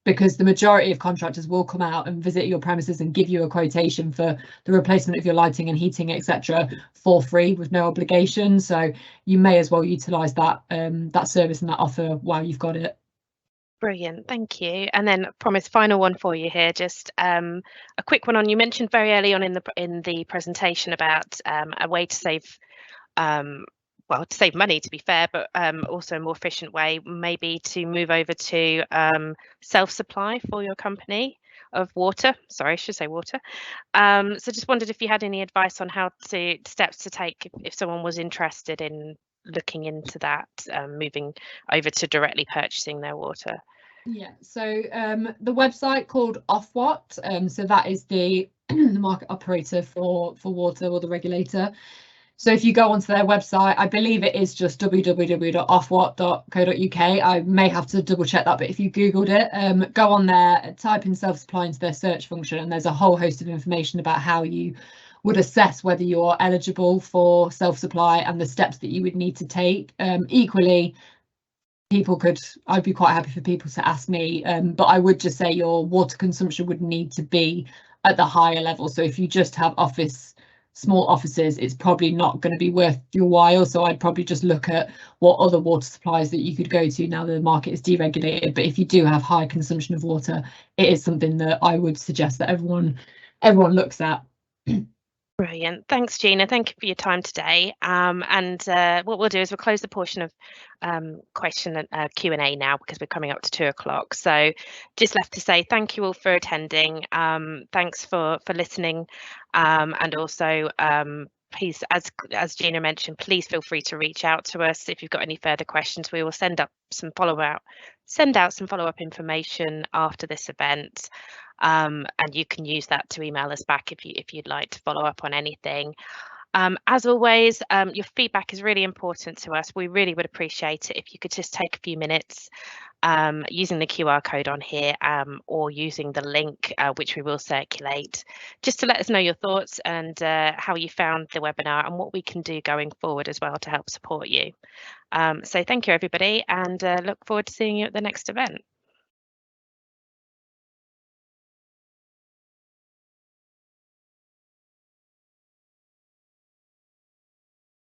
Because the majority of contractors will come out and visit your premises and give you a quotation for the replacement of your lighting and heating, etc., for free with no obligation. So you may as well utilise that that service and that offer while you've got it. Brilliant, thank you. And then, promise, final one for you here. Just a quick one on. You mentioned very early on in the presentation about a way to save. Well, to save money, to be fair, but also a more efficient way, maybe to move over to self-supply for your company of water. Sorry, I should say water. So just wondered if you had any advice on steps to take if someone was interested in looking into that, moving over to directly purchasing their water. Yeah, so the website called Ofwat, so that is the market operator for water, or the regulator. So if you go onto their website, I believe it is just www.ofwat.co.uk. I may have to double check that, but if you Googled it, go on there, type in self-supply into their search function, and there's a whole host of information about how you would assess whether you're eligible for self-supply and the steps that you would need to take. Equally, I'd be quite happy for people to ask me, but I would just say your water consumption would need to be at the higher level. So if you just have small offices, it's probably not going to be worth your while. So I'd probably just look at what other water supplies that you could go to now the market is deregulated. But if you do have high consumption of water, it is something that I would suggest that everyone looks at. Brilliant. Thanks, Gina. Thank you for your time today. And what we'll do is we'll close the portion of question and Q&A now, because we're coming up to 2 o'clock. So just left to say thank you all for attending. Thanks for listening, and also please, as Gina mentioned, please feel free to reach out to us if you've got any further questions. We will send out some follow-up information after this event, and you can use that to email us back if you'd like to follow up on anything. As always, your feedback is really important to us. We really would appreciate it if you could just take a few minutes using the QR code on here, or using the link which we will circulate, just to let us know your thoughts and how you found the webinar and what we can do going forward as well to help support you. So thank you everybody, and look forward to seeing you at the next event.